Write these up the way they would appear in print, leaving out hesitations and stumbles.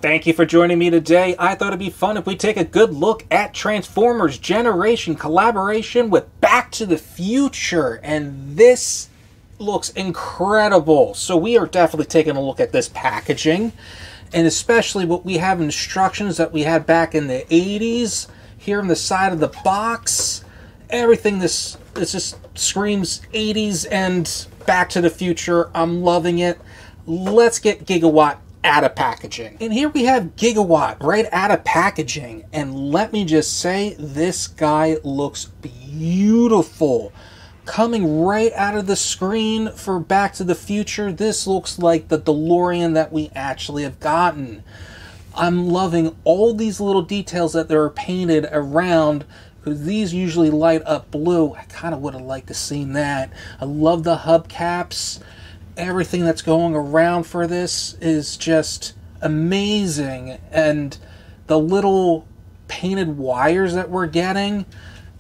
Thank you for joining me today. I thought it'd be fun if we take a good look at Transformers Generation collaboration with Back to the Future. And this looks incredible. So we are definitely taking a look at this packaging. And especially what we have instructions that we had back in the 80s. Here on the side of the box. Everything this just screams 80s and Back to the Future. I'm loving it. Let's get Gigawatt out of packaging. And here we have Gigawatt right out of packaging. And let me just say, this guy looks beautiful. Coming right out of the screen for Back to the Future, this looks like the DeLorean that we actually have gotten. I'm loving all these little details that they're painted around, because these usually light up blue. I kind of would have liked to seen that. I love the hubcaps. Everything that's going around for this is just amazing. And the little painted wires that we're getting,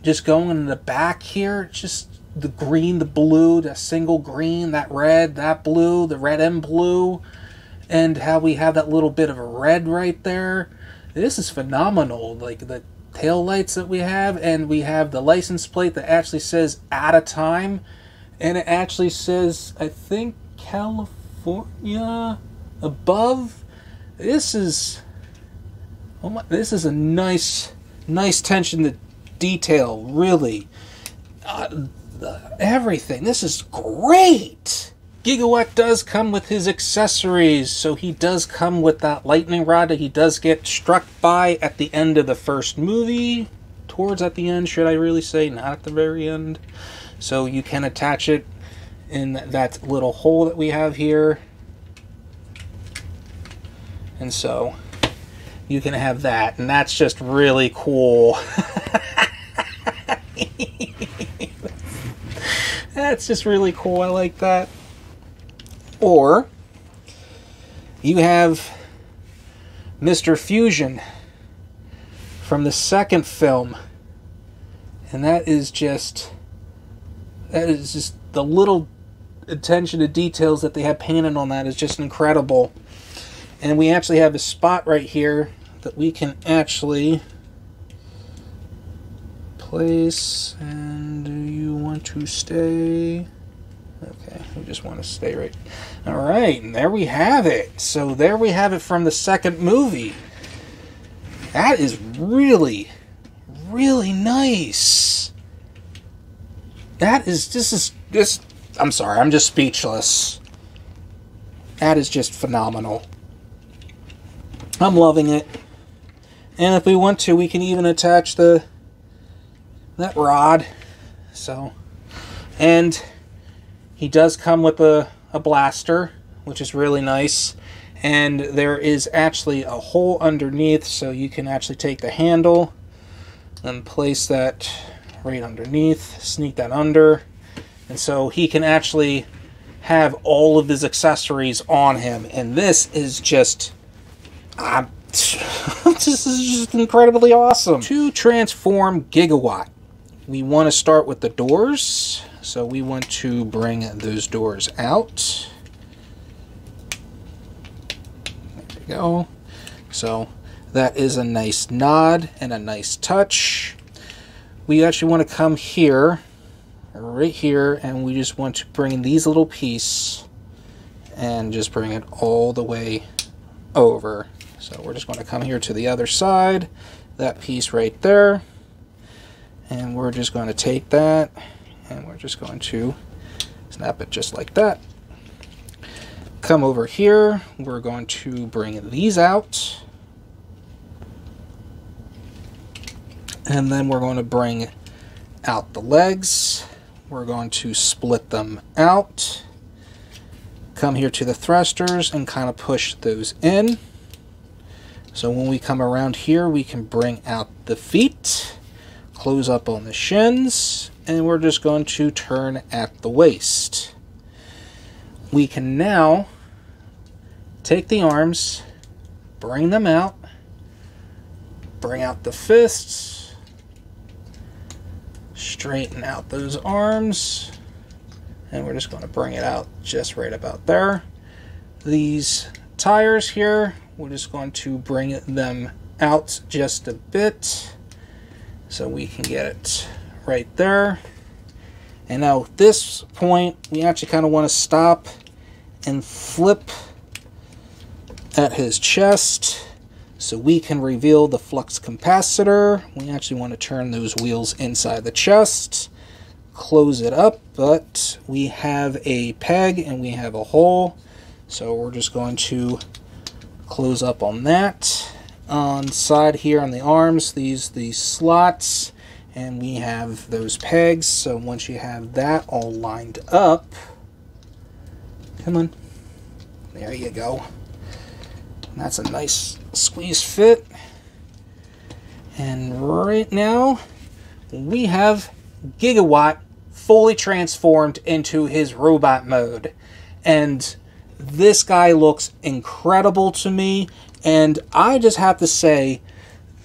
just going in the back here, just the green, the blue, the single green, that red, that blue, the red and blue, and how we have that little bit of a red right there. This is phenomenal. Like the tail lights that we have, and we have the license plate that actually says "at a time," and it actually says, I think, California above. This is, oh my, this is a nice attention to detail, really. Everything, this is great. Gigawatt does come with his accessories, so he does come with that lightning rod that he does get struck by at the end of the first movie. Towards at the end, should I really say, not at the very end. So you can attach it in that little hole that we have here. And so you can have that, and that's just really cool. That's just really cool. I like that. Or you have Mr. Fusion from the second film, and that is just the little attention to details that they have painted on that is just incredible. And we actually have a spot right here that we can actually place. And do you want to stay? Okay, we just want to stay right. All right, and there we have it. So there we have it from the second movie. That is really, really nice. I'm sorry, I'm just speechless. That is just phenomenal. I'm loving it. And if we want to, we can even attach that rod. So, and he does come with a blaster, which is really nice. And there is actually a hole underneath, so you can actually take the handle and place that right underneath, sneak that under. And so he can actually have all of his accessories on him. And this is just, this is just incredibly awesome. To transform Gigawatt, we want to start with the doors. So we want to bring those doors out. There we go. So that is a nice nod and a nice touch. We actually want to come here, right here, and we just want to bring these little pieces and just bring it all the way over. So we're just going to come here to the other side, that piece right there, and we're just going to take that and we're just going to snap it just like that. Come over here, we're going to bring these out, and then we're going to bring out the legs. We're going to split them out, come here to the thrusters and kind of push those in. So when we come around here, we can bring out the feet, close up on the shins, and we're just going to turn at the waist. We can now take the arms, bring them out, bring out the fists, straighten out those arms, and we're just going to bring it out just right about there. These tires here, we're just going to bring them out just a bit so we can get it right there. And now at this point, we actually kind of want to stop and flip at his chest so we can reveal the flux capacitor. We actually want to turn those wheels inside the chest, close it up, but we have a peg and we have a hole, so we're just going to close up on that. On the side here on the arms, these slots, and we have those pegs. So once you have that all lined up, come on, there you go. That's a nice squeeze fit. And right now we have Gigawatt fully transformed into his robot mode, and this guy looks incredible to me. And I just have to say,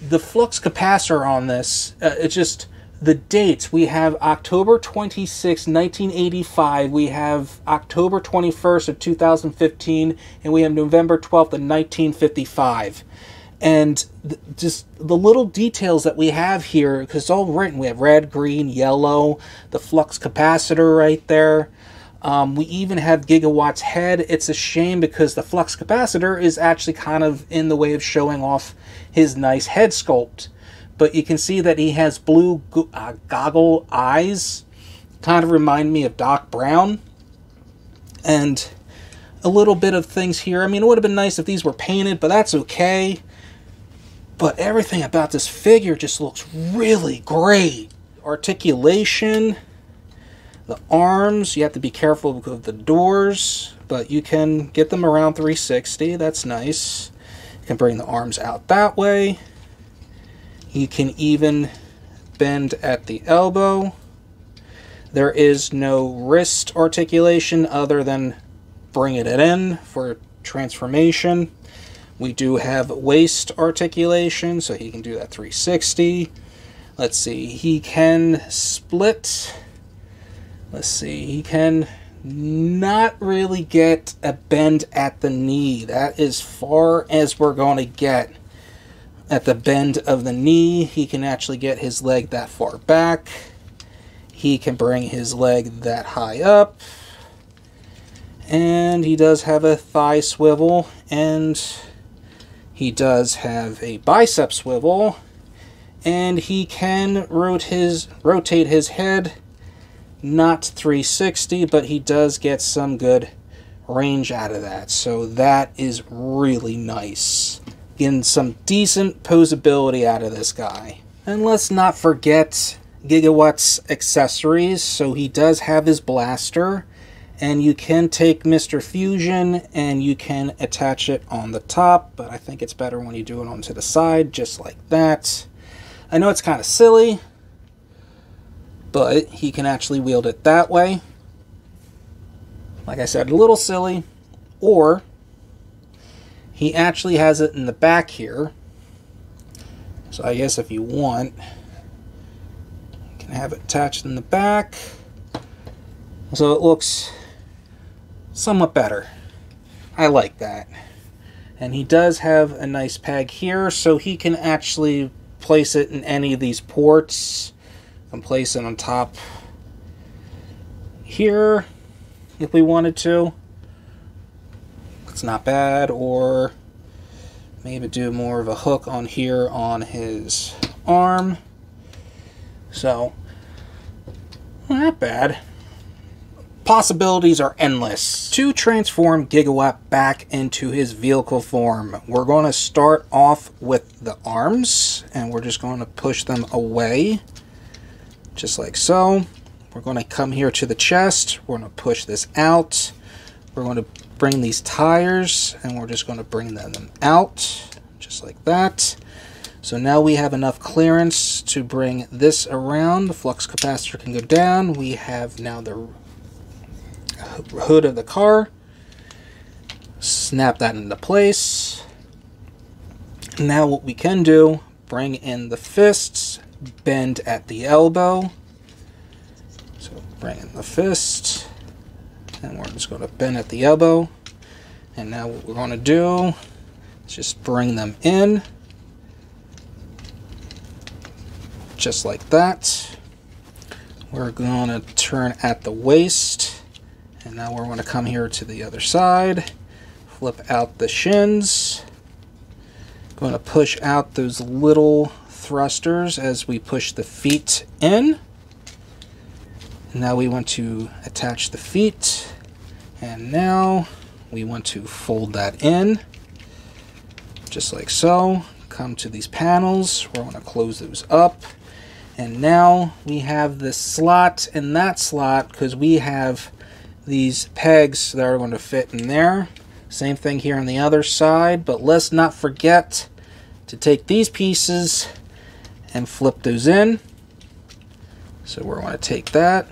the flux capacitor on this, it's just the dates. We have October 26, 1985. We have October 21st of 2015. And we have November 12th of 1955. And just the little details that we have here, because it's all written. We have red, green, yellow, the flux capacitor right there. We even have Gigawatt's head. It's a shame because the flux capacitor is actually kind of in the way of showing off his nice head sculpt. But you can see that he has blue goggle eyes. Kind of remind me of Doc Brown. And a little bit of things here. I mean, it would have been nice if these were painted, but that's okay. But everything about this figure just looks really great. Articulation. The arms, you have to be careful of the doors, but you can get them around 360. That's nice. You can bring the arms out that way. You can even bend at the elbow. There is no wrist articulation other than bringing it in for transformation. We do have waist articulation, so he can do that 360. Let's see, he can split. Let's see, he can not really get a bend at the knee. That is far as we're going to get at the bend of the knee. He can actually get his leg that far back. He can bring his leg that high up. And he does have a thigh swivel, and he does have a bicep swivel, and he can rotate his head. Not 360, but he does get some good range out of that. So that is really nice. Getting some decent posability out of this guy. And let's not forget Gigawatt's accessories. So he does have his blaster. And you can take Mr. Fusion and you can attach it on the top. But I think it's better when you do it onto the side, just like that. I know it's kind of silly, but he can actually wield it that way. Like I said, a little silly. Or he actually has it in the back here. So I guess if you want, you can have it attached in the back. So it looks somewhat better. I like that. And he does have a nice peg here, so he can actually place it in any of these ports. And place it on top here if we wanted to. It's not bad. Or maybe do more of a hook on here on his arm. So, not bad. Possibilities are endless. To transform Gigawatt back into his vehicle form, we're going to start off with the arms, and we're just going to push them away. Just like so. We're going to come here to the chest. We're going to push this out. We're going to bring these tires and we're just going to bring them out. Just like that. So now we have enough clearance to bring this around. The flux capacitor can go down. We have now the hood of the car. Snap that into place. Now what we can do, bring in the fists. Bend at the elbow. So bring in the fist. And we're just going to bend at the elbow. And now what we're going to do Just bring them in. Just like that. We're going to turn at the waist. And now we're going to come here to the other side. Flip out the shins. Going to push out those little thrusters as we push the feet in. Now we want to attach the feet. And now we want to fold that in. Just like so. Come to these panels. We're going to close those up. And now we have this slot and that slot because we have these pegs that are going to fit in there. Same thing here on the other side, but let's not forget to take these pieces and flip those in. So we're going to take that,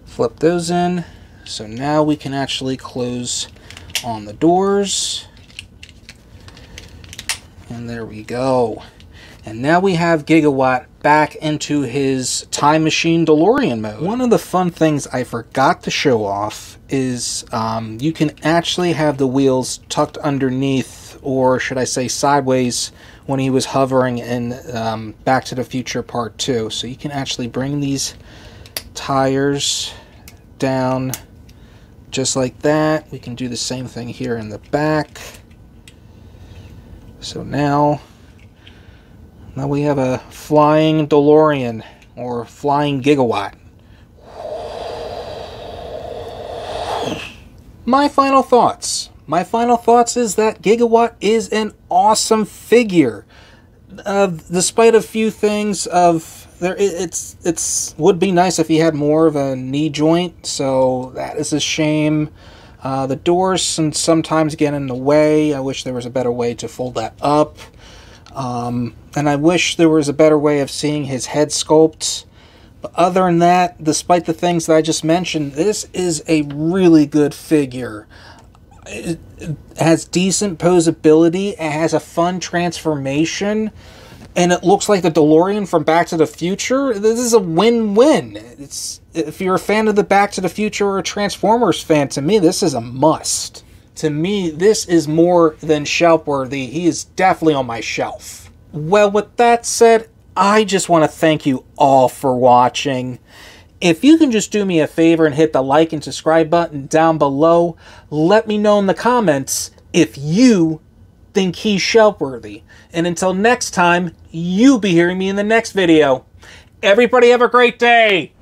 flip those in. So now we can actually close on the doors. And there we go. And now we have Gigawatt back into his time machine DeLorean mode. One of the fun things I forgot to show off is you can actually have the wheels tucked underneath, or should I say sideways, when he was hovering in Back to the Future Part 2. So you can actually bring these tires down just like that. We can do the same thing here in the back. So now we have a flying DeLorean, or flying Gigawatt. My final thoughts. My final thoughts is that Gigawatt is an awesome figure. Despite a few things it's would be nice if he had more of a knee joint, so that is a shame. The doors can sometimes get in the way. I wish there was a better way to fold that up. And I wish there was a better way of seeing his head sculpt. But other than that, despite the things that I just mentioned, this is a really good figure. It has decent posability. It has a fun transformation. And it looks like the DeLorean from Back to the Future. This is a win-win. If you're a fan of the Back to the Future or a Transformers fan, to me, this is a must. To me, this is more than shelf-worthy. He is definitely on my shelf. Well, with that said, I just want to thank you all for watching. If you can just do me a favor and hit the like and subscribe button down below, let me know in the comments if you think he's shelf-worthy. And until next time, you'll be hearing me in the next video. Everybody have a great day!